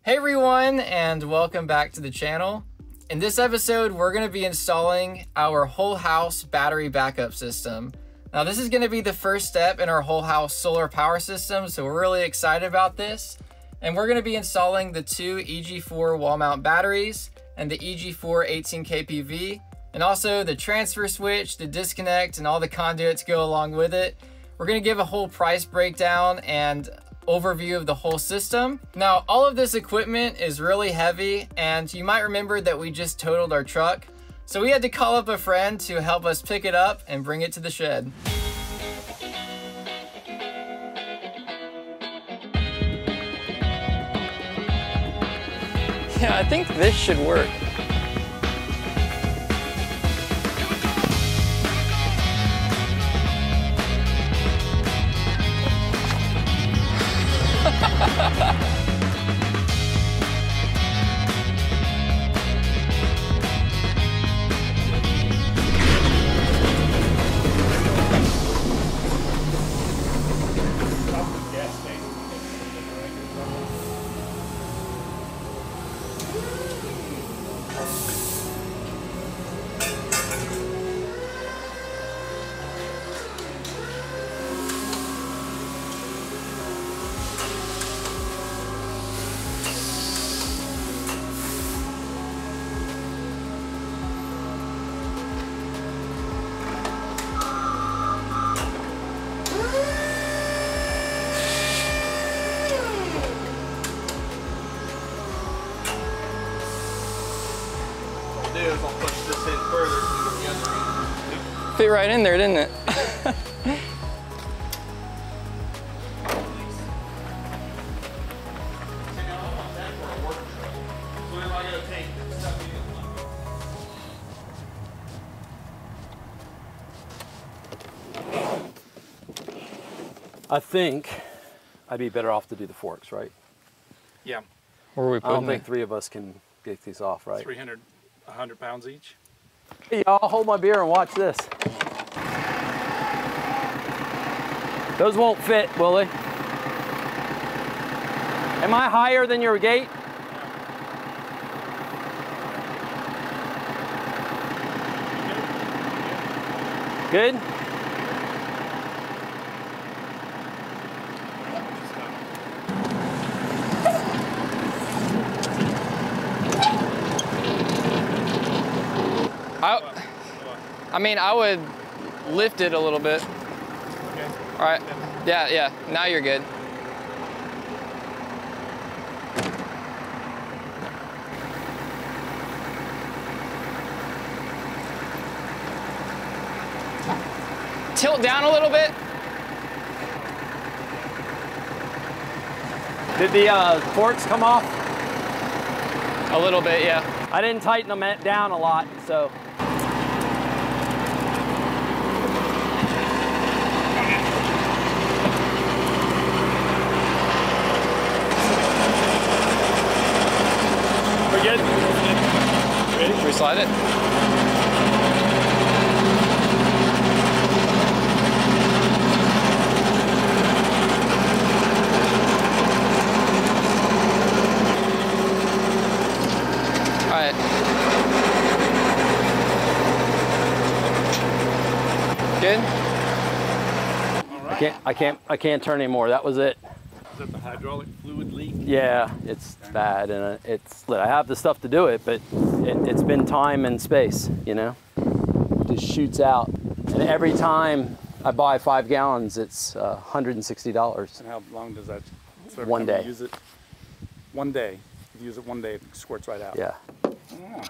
Hey everyone, and welcome back to the channel. In this episode, we're going to be installing our whole house battery backup system. Now this is going to be the first step in our whole house solar power system, so we're really excited about this. And we're going to be installing the two EG4 wall mount batteries and the EG4 18 kPV, and also the transfer switch, the disconnect, and all the conduits go along with it. We're going to give a whole price breakdown and overview of the whole system. Now, all of this equipment is really heavy, and you might remember that we just totaled our truck. So we had to call up a friend to help us pick it up and bring it to the shed. Yeah, I think this should work. I'll push this in further so we get the other end. Fit right in there, didn't it? I think I'd be better off to do the forks, right? Yeah. Where are we I putting don't think it? three of us can get these off, right? 100 pounds each. Hey, y'all, hold my beer and watch this. Those won't fit, will they? Am I higher than your gate? Good? I mean, I would lift it a little bit. Okay. All right. Yeah. Now you're good. Tilt down a little bit. Did the forks come off? A little bit, yeah. I didn't tighten them down a lot, so. We're good? Ready? Can we slide it? All right. Good? All right. I can't turn anymore. That was it. Is that the hydraulic fluid leak? Yeah, it's bad, and I have the stuff to do it, but it's been time and space, you know? It just shoots out. And every time I buy 5 gallons, it's $160. And how long does that sort of 1 day. Use it? 1 day. If you use it 1 day, it squirts right out. Yeah. Oh.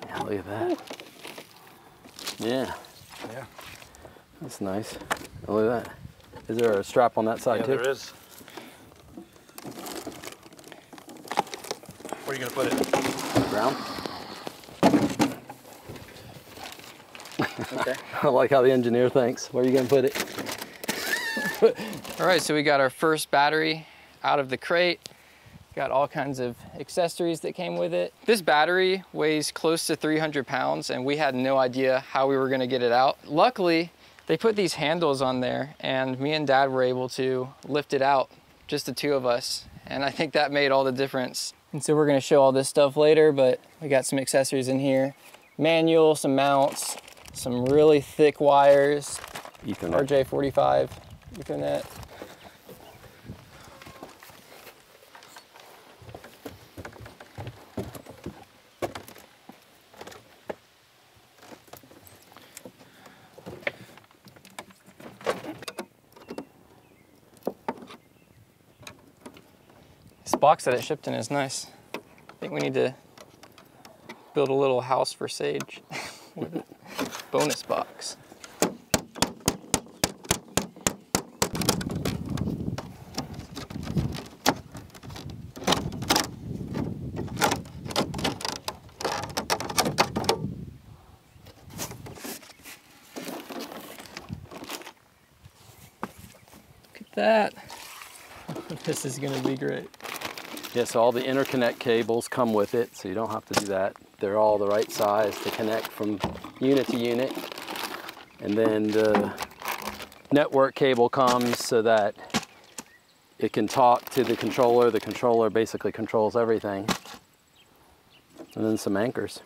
Yeah, look at that. Yeah, Yeah. that's nice. Oh, look at that. Is there a strap on that side Yeah, too? there is. Where are you going to put it? On the ground. Okay. I like how the engineer thinks. Where are you going to put it? All right, so we got our first battery out of the crate. Got all kinds of accessories that came with it. This battery weighs close to 300 pounds and we had no idea how we were gonna get it out. Luckily, they put these handles on there and me and Dad were able to lift it out, just the two of us. And I think that made all the difference. And so we're gonna show all this stuff later, but we got some accessories in here. Manual, some mounts, some really thick wires. Ethernet. RJ45 Ethernet. This box that it shipped in is nice. I think we need to build a little house for Sage with a bonus box. Look at that. This is gonna be great. Yeah, so all the interconnect cables come with it, so you don't have to do that. They're all the right size to connect from unit to unit. And then the network cable comes so that it can talk to the controller. The controller basically controls everything. And then some anchors.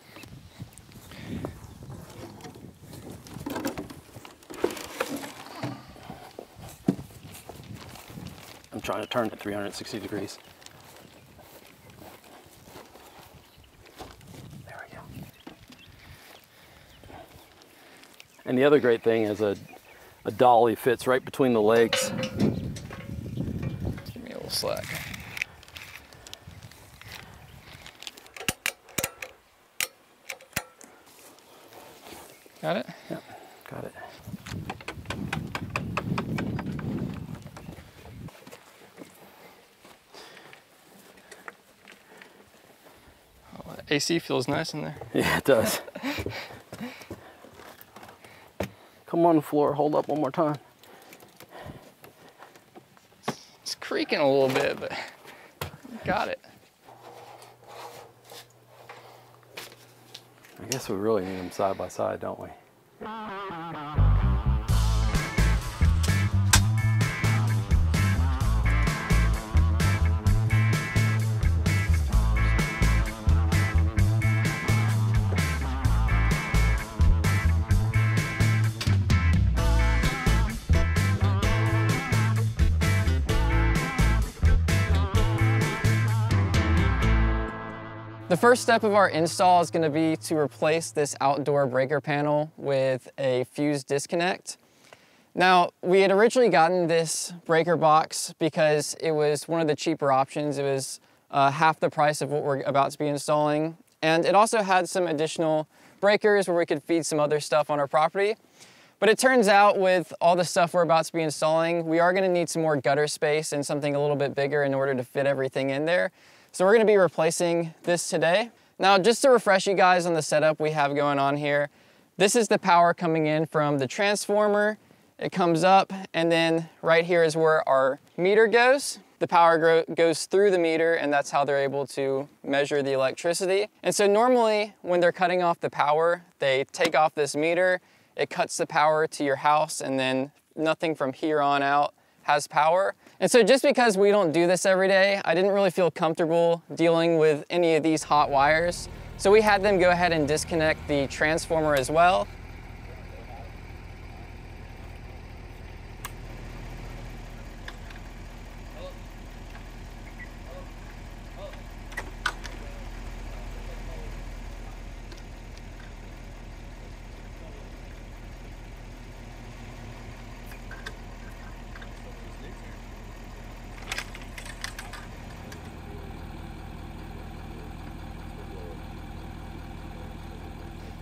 I'm trying to turn it 360 degrees. And the other great thing is a dolly fits right between the legs. Give me a little slack. Got it? Yep, got it. Oh, the AC feels nice in there. Yeah, it does. Come on the floor, hold up one more time. It's creaking a little bit, but got it. I guess we really need them side by side, don't we? The first step of our install is going to be to replace this outdoor breaker panel with a fuse disconnect. Now, we had originally gotten this breaker box because it was one of the cheaper options. It was half the price of what we're about to be installing. And it also had some additional breakers where we could feed some other stuff on our property. But it turns out with all the stuff we're about to be installing, we are going to need some more gutter space and something a little bit bigger in order to fit everything in there. So we're gonna be replacing this today. Now, just to refresh you guys on the setup we have going on here, this is the power coming in from the transformer. It comes up, and then right here is where our meter goes. The power goes through the meter, and that's how they're able to measure the electricity. And so normally, when they're cutting off the power, they take off this meter, it cuts the power to your house, and then nothing from here on out has power. And so just because we don't do this every day, I didn't really feel comfortable dealing with any of these hot wires. So we had them go ahead and disconnect the transformer as well.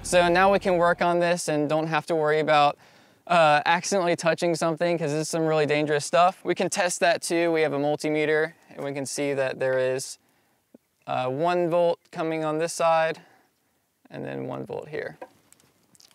So now we can work on this and don't have to worry about accidentally touching something, because this is some really dangerous stuff. We can test that too. We have a multimeter and we can see that there is 1 volt coming on this side and then 1 volt here.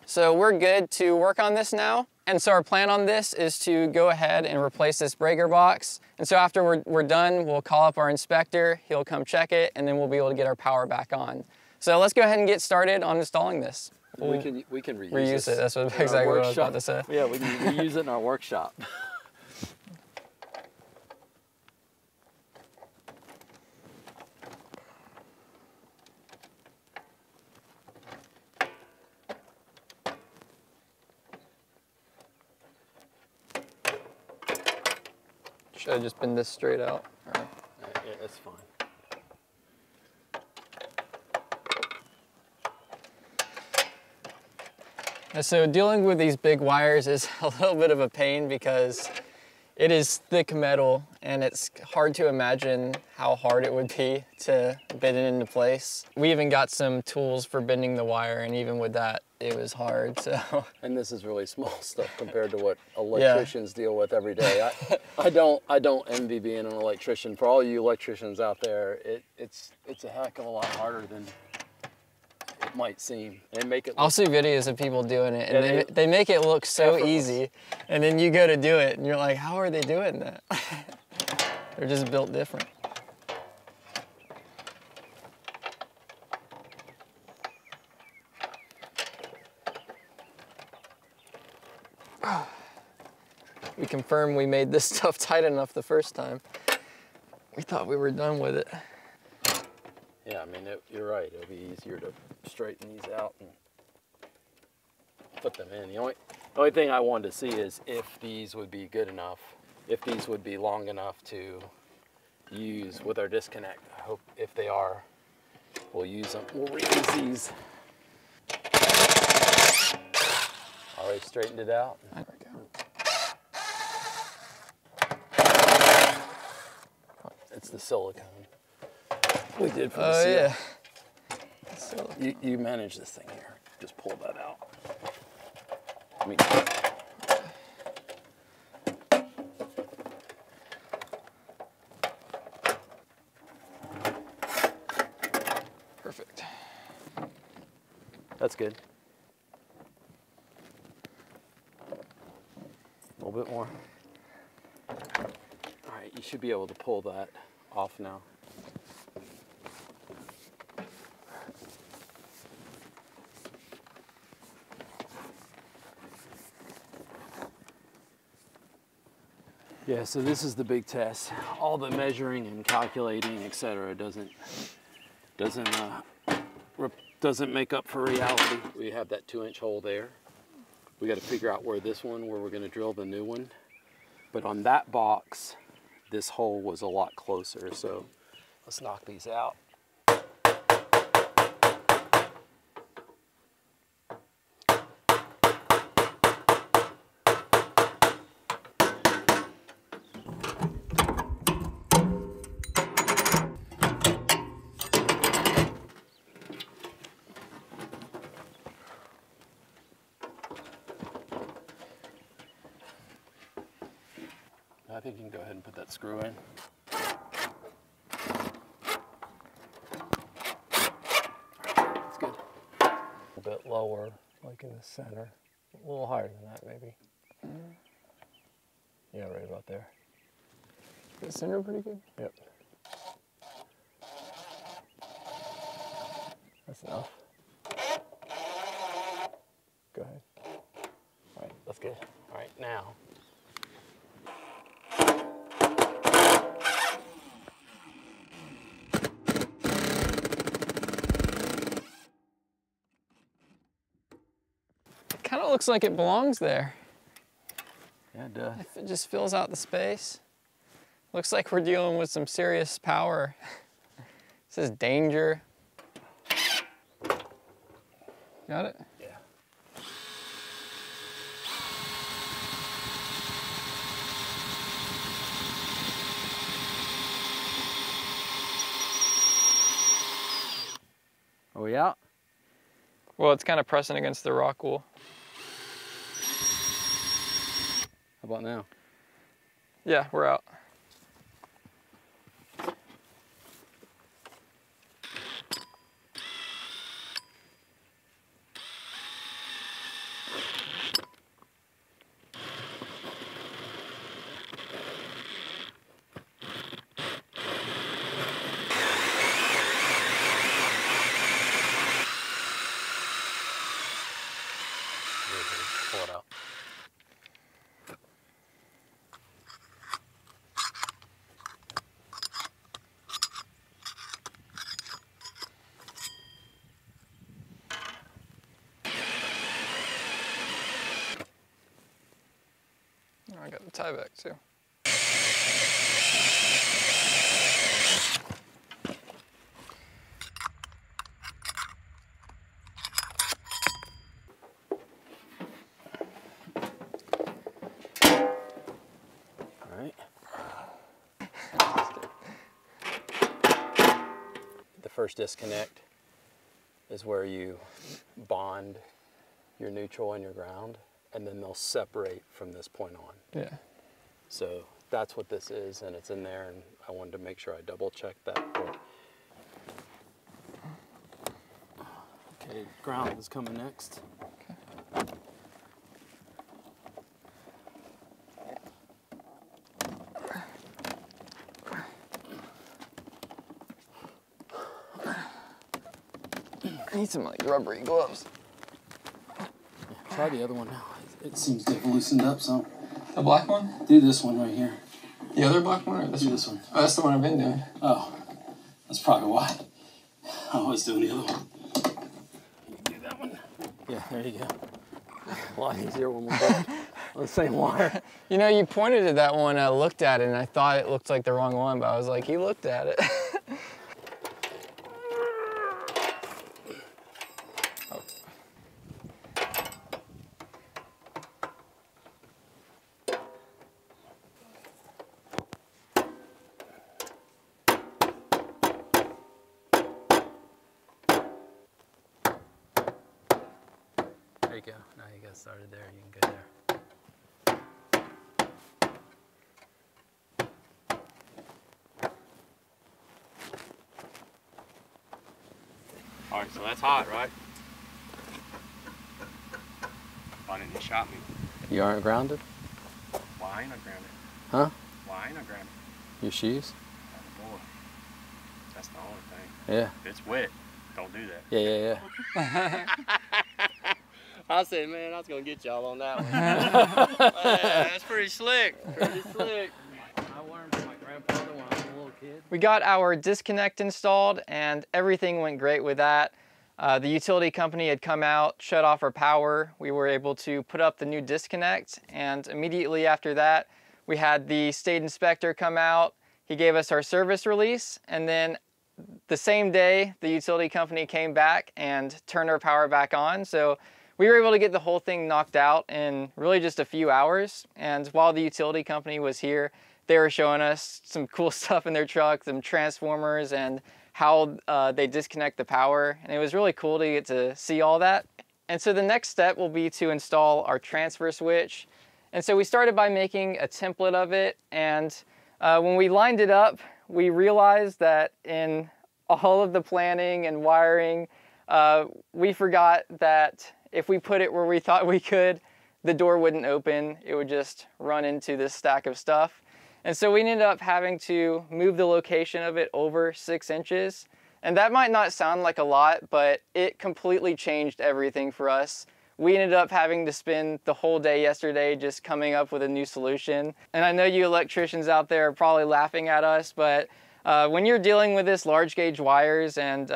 So we're good to work on this now. And so our plan on this is to go ahead and replace this breaker box. And so after we're done, we'll call up our inspector, he'll come check it, and then we'll be able to get our power back on. So let's go ahead and get started on installing this. We can reuse it. That's exactly what I was about to say. Yeah, we can reuse it in our workshop. Should have just been this straight out. Yeah, that's fine. And so dealing with these big wires is a little bit of a pain because it is thick metal and it's hard to imagine how hard it would be to bend it into place. We even got some tools for bending the wire, and even with that, it was hard, so. And this is really small stuff compared to what electricians deal with every day. I don't envy being an electrician. For all you electricians out there, it's a heck of a lot harder than it might seem. And make it. I'll see videos of people doing it, and they make it look so easy, and then you go to do it, and you're like, how are they doing that? They're just built different. We confirmed we made this stuff tight enough the first time. We thought we were done with it. Yeah, I mean, you're right. It'll be easier to straighten these out and put them in. The only thing I wanted to see is if these would be good enough, if these would be long enough to use with our disconnect. I hope if they are, we'll use them. We'll reuse these. Already straightened it out. There we go. It's the silicone we did for the seal. Yeah. You manage this thing here. Just pull that out. Perfect. That's good. A little bit more. All right, you should be able to pull that off now. Yeah, so this is the big test. All the measuring and calculating, etc., doesn't make up for reality. We have that 2-inch hole there. We got to figure out where we're going to drill the new one. But on that box, this hole was a lot closer. So let's knock these out. I think you can go ahead and put that screw in. That's good. A little bit lower, like in the center. A little higher than that, maybe. Yeah, right about there. Is the center pretty good? Yep. That's enough. Go ahead. All right, that's good. All right, now. Kind of looks like it belongs there. Yeah, it does. If it just fills out the space. Looks like we're dealing with some serious power. This is danger. Got it? Yeah. Are we out? Well, it's kind of pressing against the rock wool. How about now? Yeah, we're out. got the tie back too. All right. The first disconnect is where you bond your neutral and your ground, and then they'll separate from this point on. Yeah. So that's what this is, and it's in there, and I wanted to make sure I double check that. Okay, ground is coming next. Okay. I need some like rubbery gloves. Try the other one now. It seems to have loosened up some. The black one? Do this one right here. The other black one or this Do one? this one. Oh, that's the one I've been doing. Oh, that's probably why. I was doing the other one. You do that one. Yeah, there you go. A lot easier when we're both on the same wire. You know, you pointed at that one, I looked at it, and I thought it looked like the wrong one, but I was like, he looked at it. There you go. Now you got started there. You can go there. All right, so that's hot, right? Why didn't you shot me? You aren't grounded? Why ain't I grounded? Huh? Why ain't I grounded? Your shoes? Oh, boy. That's the only thing. Yeah. If it's wet, don't do that. Yeah. I said, man, I was going to get y'all on that one. Man, that's pretty slick. Pretty slick. I learned from my grandfather when I was a little kid. We got our disconnect installed and everything went great with that. The utility company had come out, shut off our power. We were able to put up the new disconnect, and immediately after that, we had the state inspector come out. He gave us our service release, and then the same day, the utility company came back and turned our power back on. So we were able to get the whole thing knocked out in really just a few hours. And while the utility company was here, they were showing us some cool stuff in their truck, some transformers, and how they disconnect the power. And it was really cool to get to see all that. And so the next step will be to install our transfer switch. And so we started by making a template of it. And when we lined it up, we realized that in all of the planning and wiring, we forgot that if we put it where we thought we could, the door wouldn't open. It would just run into this stack of stuff. And so we ended up having to move the location of it over 6 inches. And that might not sound like a lot, but it completely changed everything for us. We ended up having to spend the whole day yesterday just coming up with a new solution. And I know you electricians out there are probably laughing at us, but when you're dealing with this large gauge wires and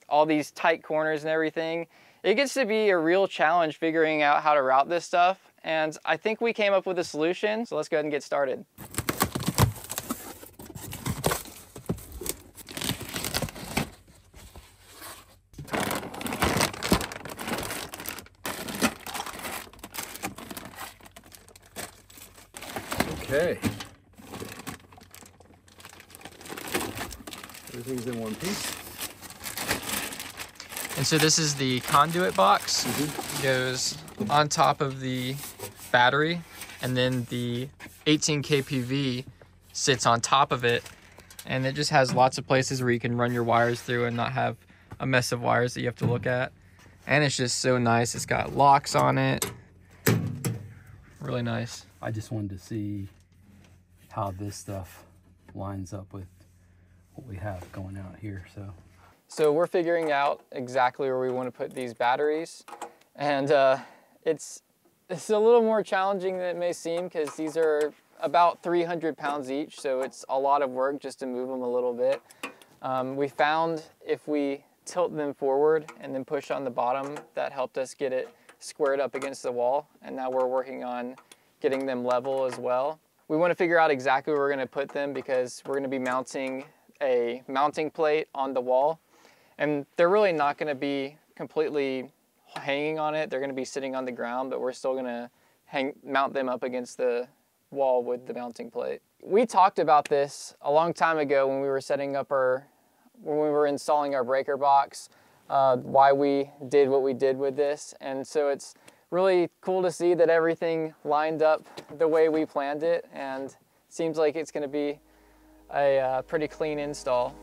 all these tight corners and everything, it gets to be a real challenge figuring out how to route this stuff. And I think we came up with a solution, so let's go ahead and get started. Okay. Everything's in one piece. And so this is the conduit box. It goes on top of the battery, and then the 18 kPV sits on top of it. And it just has lots of places where you can run your wires through and not have a mess of wires that you have to look at. And it's just so nice. It's got locks on it. Really nice. I just wanted to see how this stuff lines up with what we have going out here. So we're figuring out exactly where we want to put these batteries. And it's a little more challenging than it may seem because these are about 300 pounds each. So it's a lot of work just to move them a little bit. We found if we tilt them forward and then push on the bottom, that helped us get it squared up against the wall. And now we're working on getting them level as well. We want to figure out exactly where we're going to put them because we're going to be mounting a mounting plate on the wall. And they're really not going to be completely hanging on it. They're going to be sitting on the ground, but we're still going to mount them up against the wall with the mounting plate. We talked about this a long time ago when we were setting up when we were installing our breaker box, why we did what we did with this. And so it's really cool to see that everything lined up the way we planned it, and it seems like it's going to be a pretty clean install.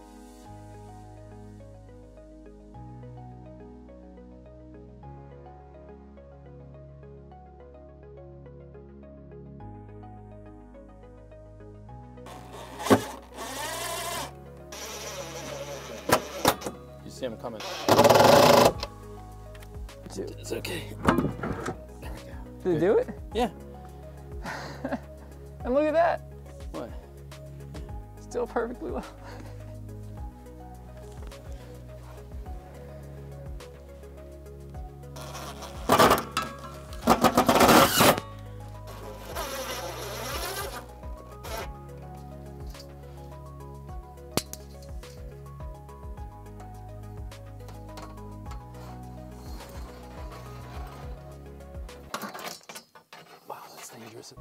You see him coming. It's okay. There we go. Did it do it? Yeah. And look at that. What? Still perfectly well. Wow, that's dangerous.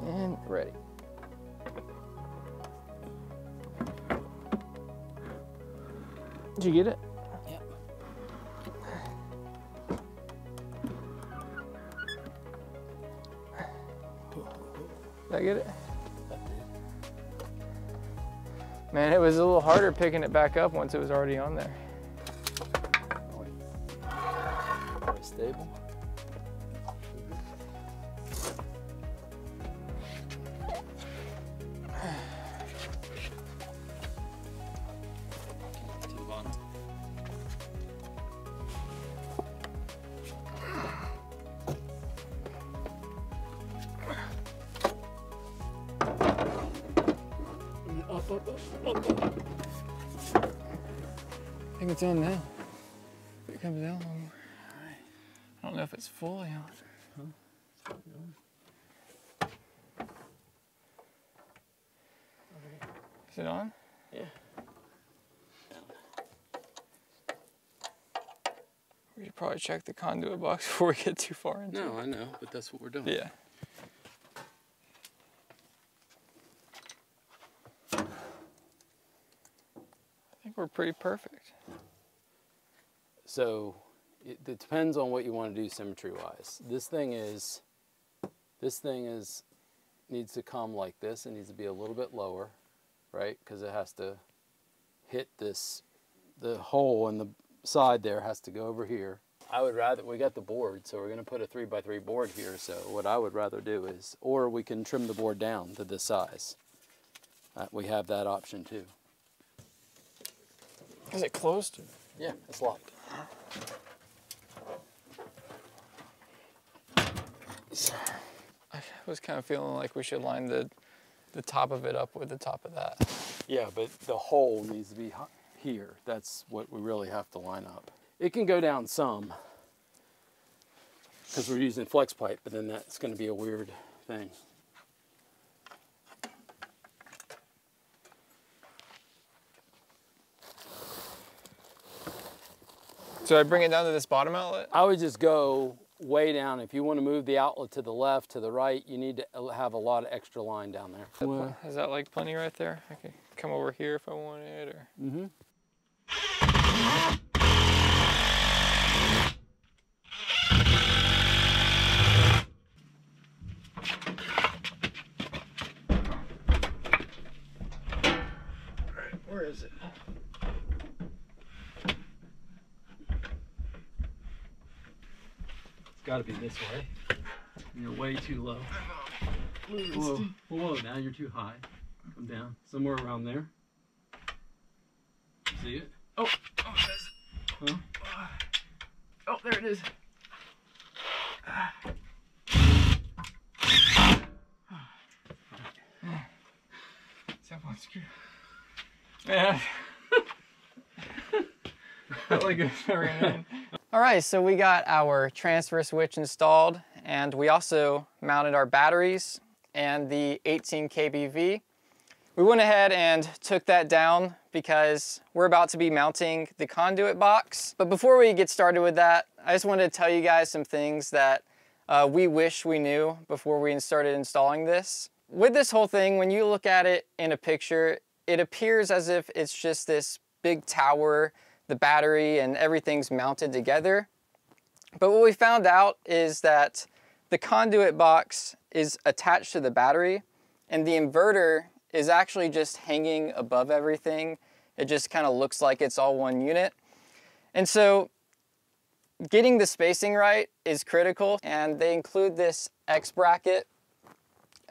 And ready. Did you get it? Yep. Did I get it? Man, it was a little harder picking it back up once it was already on there. Very stable. I think it's on now. If it comes down more. I don't know if it's fully on. Is it on? Yeah. We should probably check the conduit box before we get too far into it. No, I know, but that's what we're doing. Yeah. I think we're pretty perfect. So it depends on what you want to do symmetry wise. This thing needs to come like this. It needs to be a little bit lower, right? Because it has to hit this, the hole in the side there has to go over here. I would rather, we got the board, so we're going to put a 3x3 board here. So what I would rather do is, or we can trim the board down to this size. We have that option too. Is it closed? Yeah, it's locked. I was kind of feeling like we should line the top of it up with the top of that. Yeah, but the hole needs to be here. That's what we really have to line up. It can go down some because we're using flex pipe, but then that's going to be a weird thing. So I bring it down to this bottom outlet? I would just go way down. If you want to move the outlet to the left, to the right, you need to have a lot of extra line down there. Is that like plenty right there? I can come over here if I wanted, or? Mm-hmm. Where is it? It's got to be this way. You're way too low. Whoa, whoa, now you're too high. Come down, somewhere around there. See it? Oh, there's it. Huh? Oh, there it is. Step on screw. Man. All right, so we got our transfer switch installed, and we also mounted our batteries and the 18 kBV. We went ahead and took that down because we're about to be mounting the conduit box. But before we get started with that, I just wanted to tell you guys some things that we wish we knew before we started installing this. With this whole thing, when you look at it in a picture, it appears as if it's just this big tower, the battery and everything's mounted together. But what we found out is that the conduit box is attached to the battery, and the inverter is actually just hanging above everything. It just kind of looks like it's all one unit. And so getting the spacing right is critical, and they include this X bracket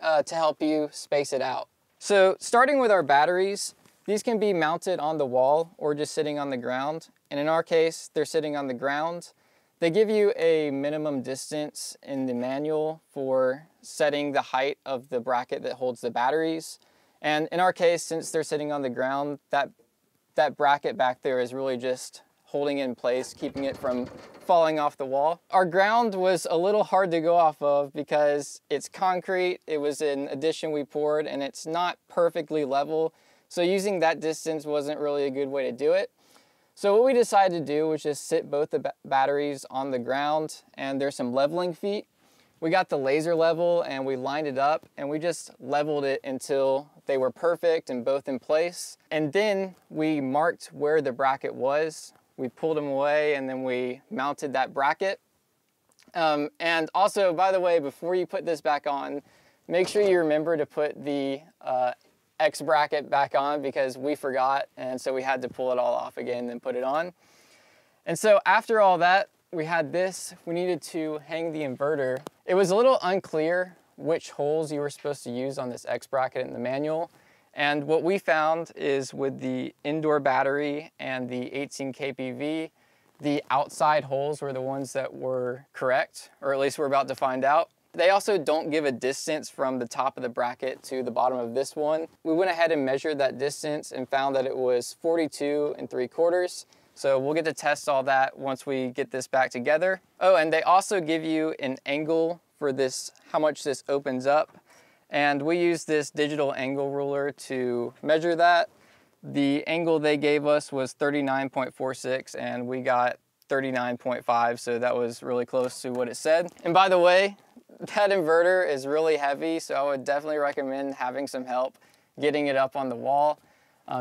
to help you space it out. So starting with our batteries, these can be mounted on the wall or just sitting on the ground. And in our case, they're sitting on the ground. They give you a minimum distance in the manual for setting the height of the bracket that holds the batteries. And in our case, since they're sitting on the ground, that bracket back there is really just holding it in place, keeping it from falling off the wall. Our ground was a little hard to go off of because it's concrete. It was an addition we poured, and it's not perfectly level. So using that distance wasn't really a good way to do it. So what we decided to do was just sit both the batteries on the ground, and there's some leveling feet. We got the laser level and we lined it up, and we just leveled it until they were perfect and both in place. And then we marked where the bracket was. We pulled them away, and then we mounted that bracket. And also, by the way, before you put this back on, make sure you remember to put the X bracket back on, because we forgot, and so we had to pull it all off again and then put it on. And so after all that, we had this. We needed to hang the inverter. It was a little unclear which holes you were supposed to use on this X bracket in the manual. And what we found is with the indoor battery and the 18 kPV, the outside holes were the ones that were correct, or at least we're about to find out. They also don't give a distance from the top of the bracket to the bottom of this one. We went ahead and measured that distance and found that it was 42 3/4. So we'll get to test all that once we get this back together. Oh, and they also give you an angle for this, how much this opens up. And we used this digital angle ruler to measure that. The angle they gave us was 39.46, and we got 39.5, so that was really close to what it said. And by the way, that inverter is really heavy, so I would definitely recommend having some help getting it up on the wall.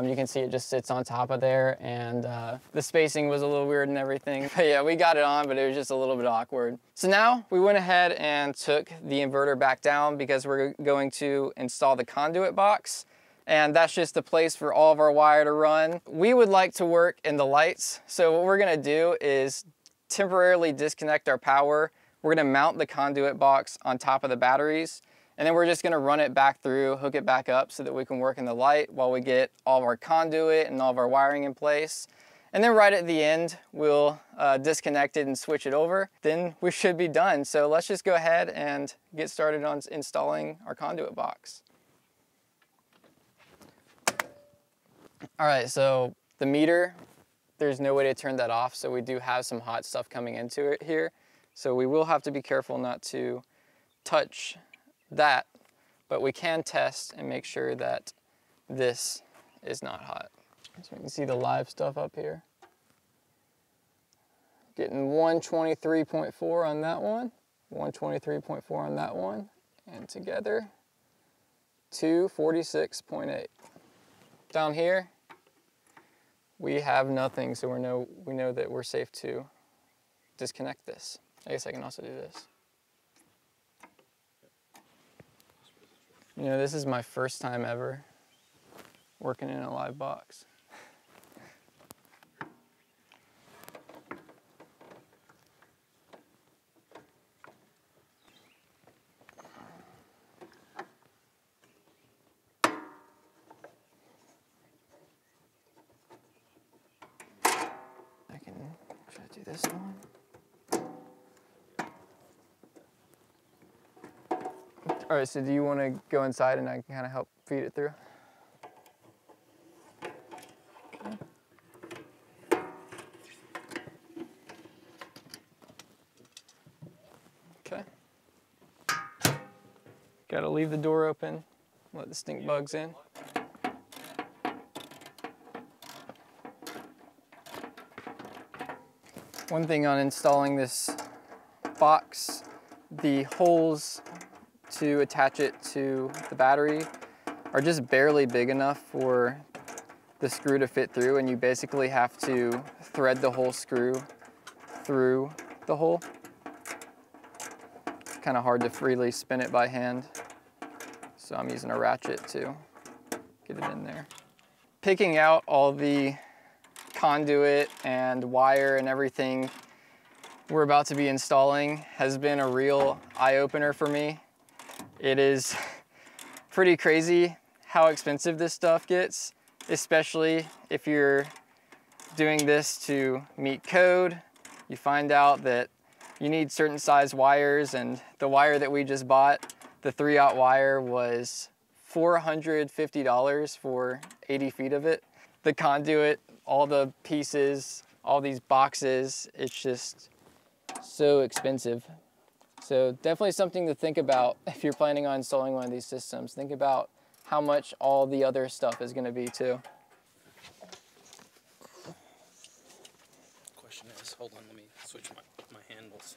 You can see it just sits on top of there, and the spacing was a little weird and everything. But yeah, we got it on, but it was just a little bit awkward. So now we went ahead and took the inverter back down because we're going to install the conduit box, and that's just the place for all of our wire to run. We would like to work in the lights, so what we're gonna do is temporarily disconnect our power. We're gonna mount the conduit box on top of the batteries, and then we're just gonna run it back through, hook it back up so that we can work in the light while we get all of our conduit and all of our wiring in place. And then right at the end, we'll disconnect it and switch it over. Then we should be done. So let's just go ahead and get started on installing our conduit box. All right, so the meter, there's no way to turn that off, so we do have some hot stuff coming into it here. So we will have to be careful not to touch that, but we can test and make sure that this is not hot. So we can see the live stuff up here. Getting 123.4 on that one, 123.4 on that one, and together 246.8. Down here, we have nothing, so we know that we're safe to disconnect this. I guess I can also do this. You know, this is my first time ever working in a live box. I can try to do this one. All right, so do you want to go inside and I can kind of help feed it through? Gotta leave the door open, let the stink bugs in. One thing on installing this box, the holes to attach it to the battery are just barely big enough for the screw to fit through, and you basically have to thread the whole screw through the hole. It's kind of hard to freely spin it by hand, so I'm using a ratchet to get it in there. Picking out all the conduit and wire and everything we're about to be installing has been a real eye-opener for me. It is pretty crazy how expensive this stuff gets, especially if you're doing this to meet code. You find out that you need certain size wires, and the wire that we just bought, the 3/0 wire, was $450 for 80 feet of it. The conduit, all the pieces, all these boxes, it's just so expensive. So definitely something to think about if you're planning on installing one of these systems. Think about how much all the other stuff is going to be too. Question is, hold on, let me switch my handles.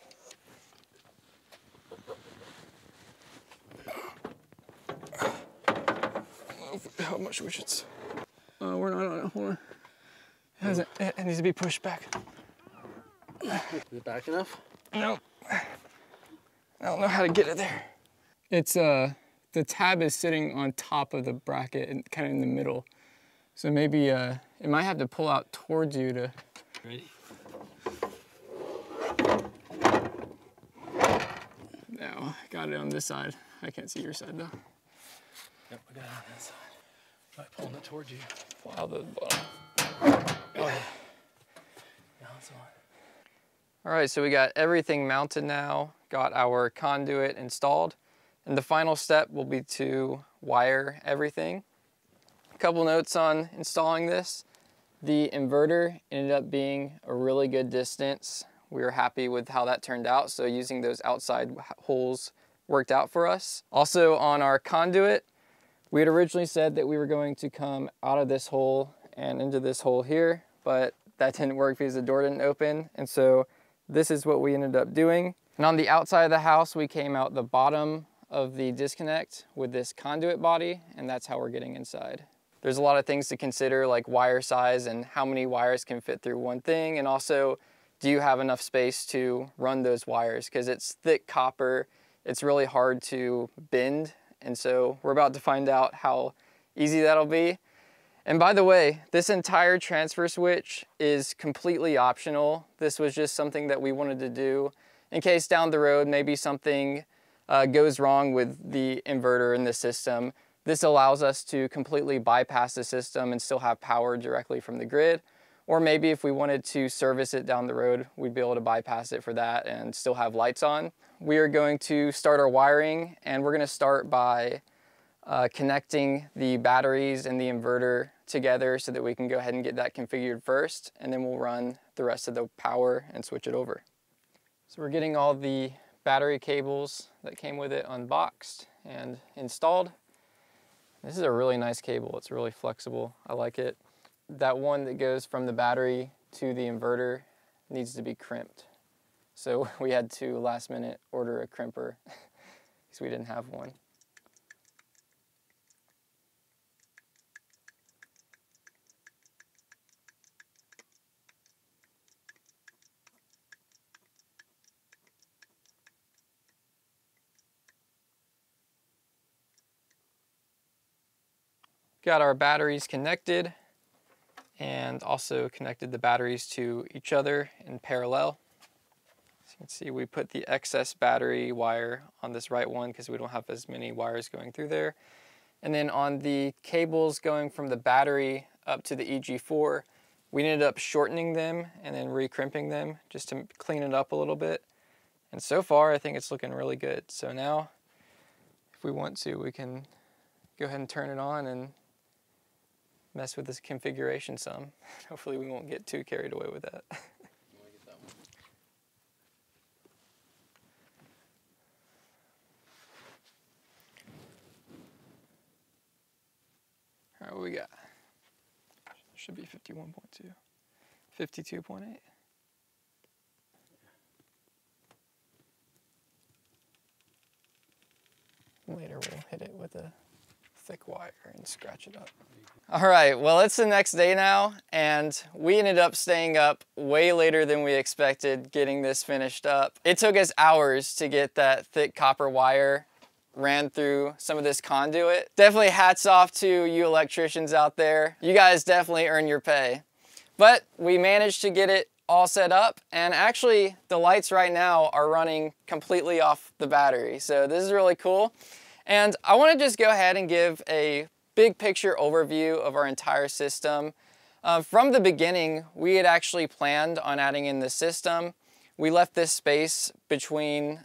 How much we should... we're not on it, hold on. It needs to be pushed back. Is it back enough? No. I don't know how to get it there. It's, the tab is sitting on top of the bracket and kind of in the middle. So maybe, it might have to pull out towards you to... Ready? No, got it on this side. I can't see your side though. Yep, I got it on that side. Try pulling it towards you. Wow, the bottom. Oh, yeah. Now it's on. All right, so we got everything mounted now, got our conduit installed, and the final step will be to wire everything. A couple notes on installing this. The inverter ended up being a really good distance. We were happy with how that turned out, so using those outside holes worked out for us. Also on our conduit, we had originally said that we were going to come out of this hole and into this hole here, but that didn't work because the door didn't open, and so this is what we ended up doing. And on the outside of the house, we came out the bottom of the disconnect with this conduit body, and that's how we're getting inside. There's a lot of things to consider, like wire size and how many wires can fit through one thing, and also do you have enough space to run those wires? Because it's thick copper, it's really hard to bend, and so we're about to find out how easy that'll be. And by the way, this entire transfer switch is completely optional. This was just something that we wanted to do in case down the road maybe something goes wrong with the inverter in the system. This allows us to completely bypass the system and still have power directly from the grid. Or maybe if we wanted to service it down the road, we'd be able to bypass it for that and still have lights on. We are going to start our wiring, and we're going to start by connecting the batteries and the inverter together so that we can go ahead and get that configured first, and then we'll run the rest of the power and switch it over. So we're getting all the battery cables that came with it unboxed and installed. This is a really nice cable. It's really flexible. I like it. That one that goes from the battery to the inverter needs to be crimped. So we had to last minute order a crimper because we didn't have one. Got our batteries connected and also connected the batteries to each other in parallel. As you can see, we put the excess battery wire on this right one because we don't have as many wires going through there. And then on the cables going from the battery up to the EG4, we ended up shortening them and then re-crimping them just to clean it up a little bit. And so far, I think it's looking really good. So now, if we want to, we can go ahead and turn it on and mess with this configuration some. Hopefully we won't get too carried away with that. What we got? Should be 51.2. 52.8. Later we'll hit it with a thick wire and scratch it up. All right, well, it's the next day now, and we ended up staying up way later than we expected getting this finished up. It took us hours to get that thick copper wire ran through some of this conduit. Definitely hats off to you electricians out there. You guys definitely earn your pay. But we managed to get it all set up, and actually the lights right now are running completely off the battery. So this is really cool. And I want to just go ahead and give a big picture overview of our entire system. From the beginning, we had actually planned on adding in the system. We left this space between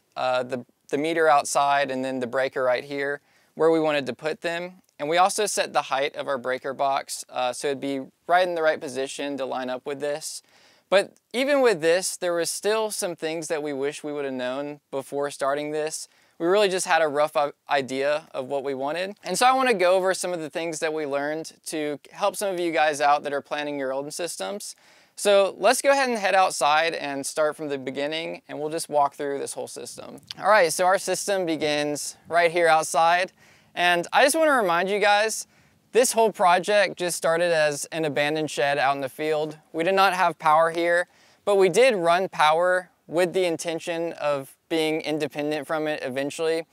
the meter outside and then the breaker right here where we wanted to put them. And we also set the height of our breaker box so it'd be right in the right position to line up with this. But even with this, there was still some things that we wish we would have known before starting this. We really just had a rough idea of what we wanted. And so I want to go over some of the things that we learned to help some of you guys out that are planning your own systems. So let's go ahead and head outside and start from the beginning, and we'll just walk through this whole system. All right, so our system begins right here outside. And I just want to remind you guys, this whole project just started as an abandoned shed out in the field. We did not have power here, but we did run power with the intention of being independent from it eventually.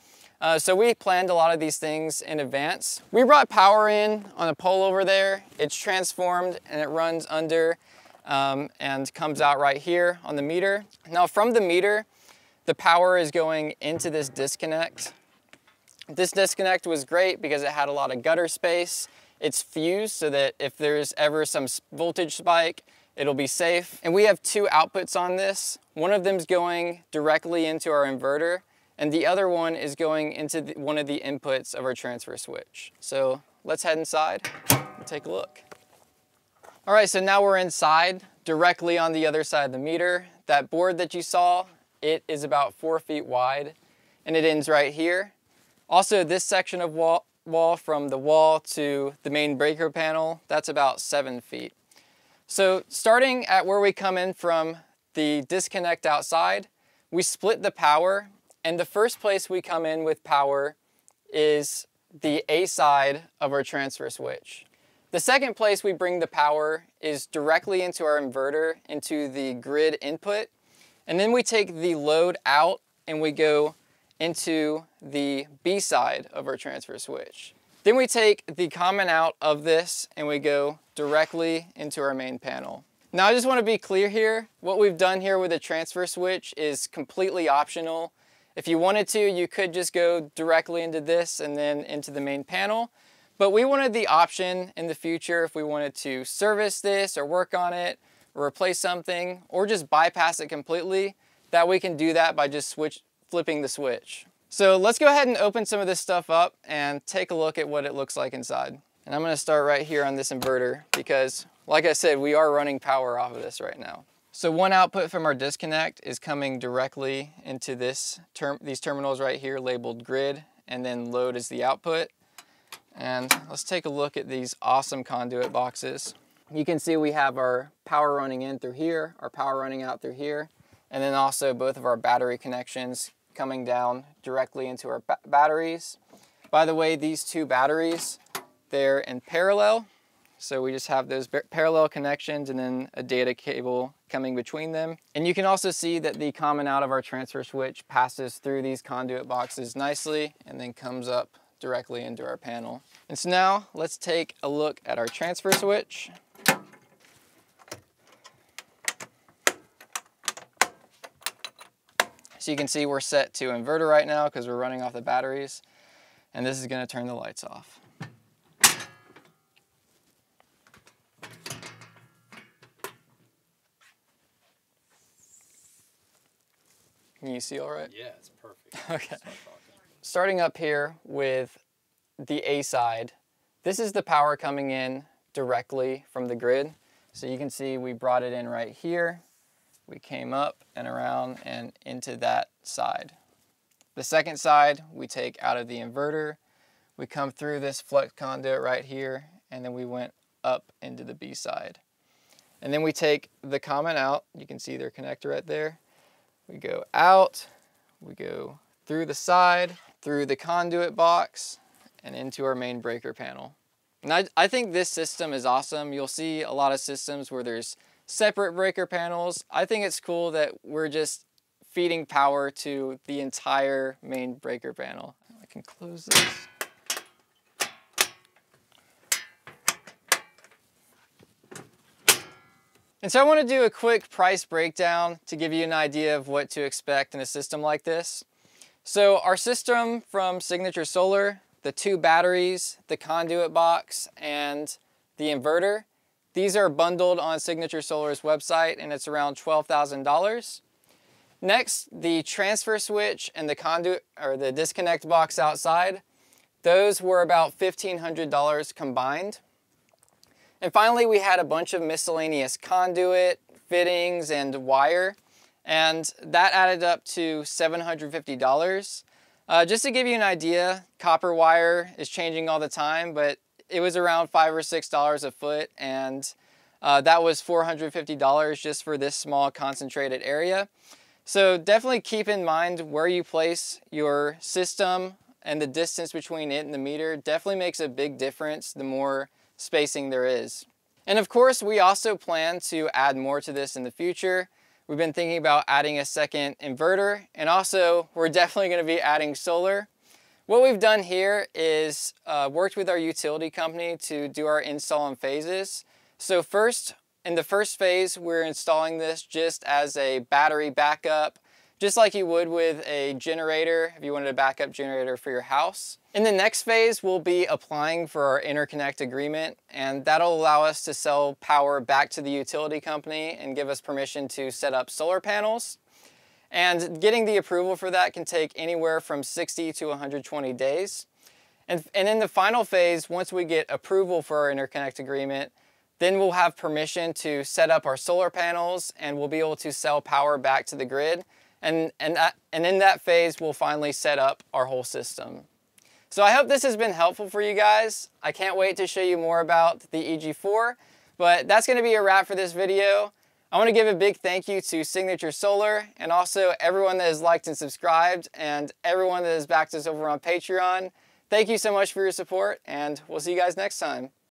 So we planned a lot of these things in advance. We brought power in on a pole over there. It's transformed and it runs under and comes out right here on the meter. Now from the meter, the power is going into this disconnect. This disconnect was great because it had a lot of gutter space. It's fused so that if there's ever some voltage spike, it'll be safe. And we have two outputs on this. One of them's going directly into our inverter, and the other one is going into one of the inputs of our transfer switch. So let's head inside and take a look. All right, so now we're inside, directly on the other side of the meter. That board that you saw, it is about 4 feet wide, and it ends right here. Also, this section of wall from the wall to the main breaker panel, that's about 7 feet. So starting at where we come in from the disconnect outside, we split the power, and the first place we come in with power is the A side of our transfer switch. The second place we bring the power is directly into our inverter, into the grid input, and then we take the load out and we go into the B side of our transfer switch. Then we take the common out of this and we go directly into our main panel. Now I just want to be clear here, what we've done here with the transfer switch is completely optional. If you wanted to, you could just go directly into this and then into the main panel. But we wanted the option in the future if we wanted to service this or work on it or replace something or just bypass it completely, that we can do that by just flipping the switch. So let's go ahead and open some of this stuff up and take a look at what it looks like inside. And I'm going to start right here on this inverter because, like I said, we are running power off of this right now. So one output from our disconnect is coming directly into these terminals right here labeled grid, and then load is the output. And let's take a look at these awesome conduit boxes. You can see we have our power running in through here, our power running out through here, and then also both of our battery connections coming down directly into our batteries. By the way, these two batteries, they're in parallel. So we just have those parallel connections and then a data cable coming between them. And you can also see that the common out of our transfer switch passes through these conduit boxes nicely and then comes up directly into our panel. And so now let's take a look at our transfer switch. So you can see we're set to inverter right now because we're running off the batteries, and this is going to turn the lights off. Can you see all right? Yeah, it's perfect. Okay. Starting up here with the A side, this is the power coming in directly from the grid. So you can see we brought it in right here. We came up and around and into that side. The second side we take out of the inverter. We come through this flex conduit right here and then we went up into the B side. And then we take the common out. You can see their connector right there. We go out, we go through the side, through the conduit box, and into our main breaker panel. And I think this system is awesome. You'll see a lot of systems where there's separate breaker panels. I think it's cool that we're just feeding power to the entire main breaker panel. I can close this. And so I want to do a quick price breakdown to give you an idea of what to expect in a system like this. So our system from Signature Solar, the 2 batteries, the conduit box, and the inverter, these are bundled on Signature Solar's website, and it's around $12,000. Next, the transfer switch and the conduit or the disconnect box outside, those were about $1,500 combined. And finally, we had a bunch of miscellaneous conduit, fittings, and wire, and that added up to $750. Just to give you an idea, copper wire is changing all the time, but it was around $5 or $6 a foot, and that was $450 just for this small concentrated area. So definitely keep in mind where you place your system, and the distance between it and the meter definitely makes a big difference the more spacing there is. And of course, we also plan to add more to this in the future. We've been thinking about adding a second inverter, and also we're definitely going to be adding solar. What we've done here is worked with our utility company to do our install in phases. So first, in the first phase, we're installing this just as a battery backup, just like you would with a generator if you wanted a backup generator for your house. In the next phase, we'll be applying for our interconnect agreement, and that'll allow us to sell power back to the utility company and give us permission to set up solar panels. And getting the approval for that can take anywhere from 60 to 120 days. And in the final phase, once we get approval for our interconnect agreement, then we'll have permission to set up our solar panels, and we'll be able to sell power back to the grid. And in that phase, we'll finally set up our whole system. So I hope this has been helpful for you guys. I can't wait to show you more about the EG4, but that's going to be a wrap for this video. I want to give a big thank you to Signature Solar, and also everyone that has liked and subscribed, and everyone that has backed us over on Patreon. Thank you so much for your support, and we'll see you guys next time.